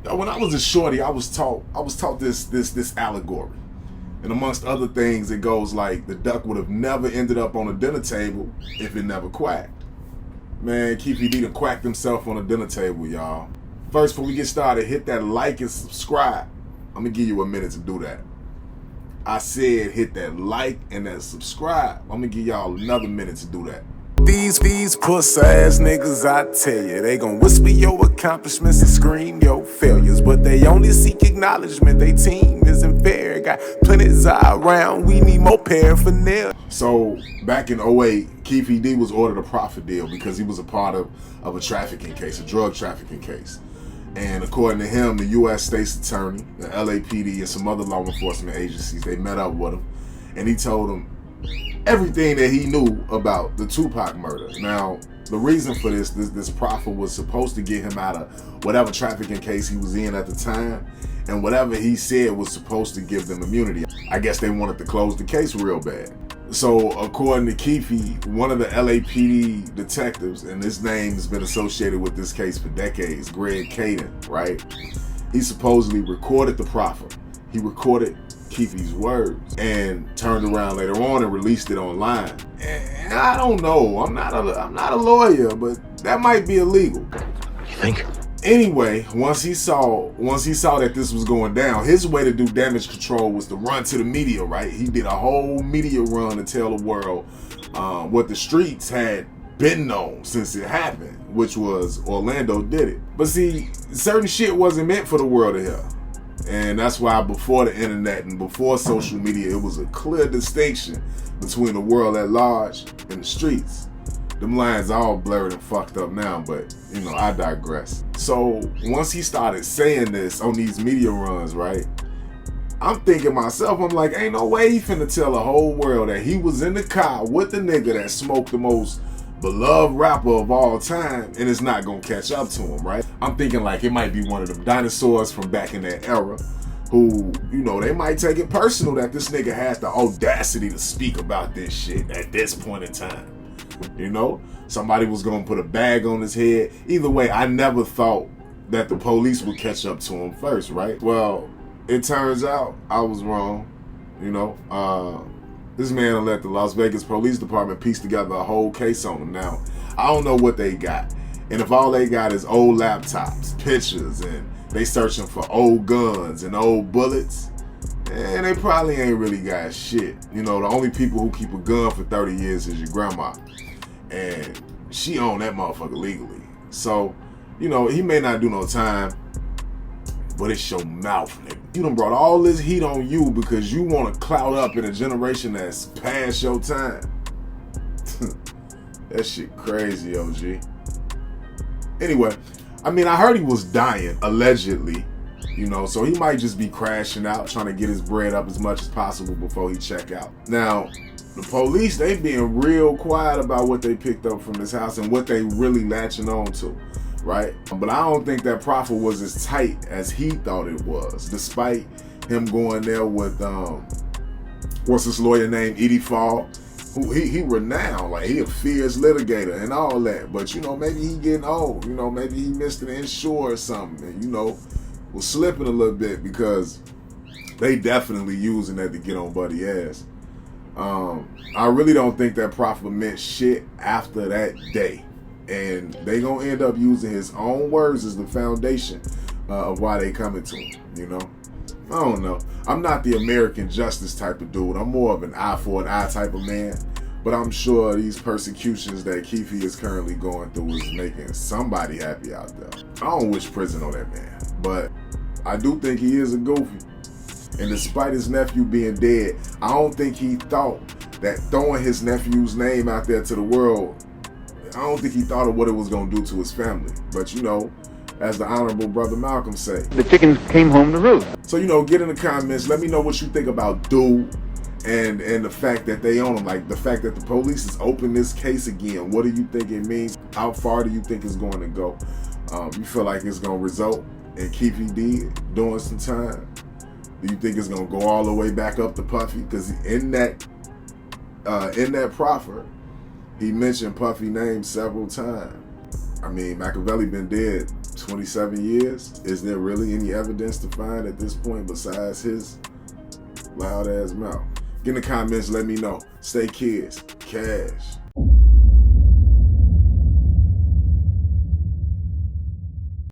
When I was a shorty, I was taught this allegory. And amongst other things, it goes like the duck would have never ended up on a dinner table if it never quacked. Man, Keefe D done quacked himself on a dinner table, y'all. First, before we get started, hit that like and subscribe. I'm gonna give you a minute to do that. I said hit that like and that subscribe. I'm gonna give y'all another minute to do that. These puss ass niggas, I tell you, they gon' whisper your accomplishments and scream your failures, but they only seek acknowledgement. They team isn't fair. Got plenty around, we need more paraphernalia. So back in 08, Keefe D was ordered a profit deal because he was a part of a trafficking case, a drug trafficking case. And according to him, the U.S. State's Attorney, the LAPD, and some other law enforcement agencies, they met up with him, and he told them everything that he knew about the Tupac murder. Now, the reason for this proffer was supposed to get him out of whatever trafficking case he was in at the time, and whatever he said was supposed to give them immunity. I guess they wanted to close the case real bad. So, according to Keefe, one of the LAPD detectives, and his name has been associated with this case for decades, Greg Caden, right? He supposedly recorded the proffer. He recorded Keefe's words and turned around later on and released it online. And I don't know. I'm not a lawyer, but that might be illegal. You think? Anyway, once he saw that this was going down, his way to do damage control was to run to the media, right? He did a whole media run to tell the world what the streets had been known since it happened, which was Orlando did it. But see, certain shit wasn't meant for the world to hear. And that's why before the internet and before social media, it was a clear distinction between the world at large and the streets. Them lines are all blurred and fucked up now, but you know, I digress. So once he started saying this on these media runs, right, I'm thinking myself, I'm like, ain't no way he finna tell the whole world that he was in the car with the nigga that smoked the most beloved rapper of all time, and it's not gonna catch up to him, right? I'm thinking like it might be one of them dinosaurs from back in that era who, you know, they might take it personal that this nigga has the audacity to speak about this shit at this point in time. You know, somebody was gonna put a bag on his head. Either way, I never thought that the police would catch up to him first, right? Well, it turns out I was wrong. You know, this man let the Las Vegas Police Department piece together a whole case on him. Now, I don't know what they got. And if all they got is old laptops, pictures, and they searching for old guns and old bullets, and they probably ain't really got shit. You know, the only people who keep a gun for 30 years is your grandma. And she owned that motherfucker legally. So, you know, he may not do no time, but it's your mouth, nigga. You done brought all this heat on you because you want to clout up in a generation that's past your time. That shit crazy, OG. Anyway, I mean, I heard he was dying, allegedly. You know, so he might just be crashing out, trying to get his bread up as much as possible before he check out. Now, the police, they being real quiet about what they picked up from his house and what they really latching on to, right? But I don't think that proffer was as tight as he thought it was, despite him going there with, what's this lawyer named Edie Fall, who he renowned, like he a fierce litigator and all that. But, you know, maybe he getting old, you know, maybe he missed an insure or something, and, you know, was slipping a little bit because they definitely using that to get on Buddy ass. I really don't think that proffer meant shit after that day. And they gonna end up using his own words as the foundation of why they coming to him, you know? I don't know. I'm not the American justice type of dude. I'm more of an eye for an eye type of man. But I'm sure these persecutions that Keefe is currently going through is making somebody happy out there. I don't wish prison on that man, but I do think he is a goofy. And despite his nephew being dead, I don't think he thought that throwing his nephew's name out there to the world, I don't think he thought of what it was going to do to his family. But, you know, as the Honorable Brother Malcolm say, The chickens came home to roost. So, you know, get in the comments. Let me know what you think about Dude and the fact that they own him. Like, the fact that the police has opened this case again. What do you think it means? How far do you think it's going to go? You feel like it's going to result in Keefe D doing some time? Do you think it's going to go all the way back up to Puffy? Because in that proffer, he mentioned Puffy name several times. I mean, Makaveli been dead 27 years. Is there really any evidence to find at this point besides his loud ass mouth? Get in the comments, let me know. Stay kids. Cash.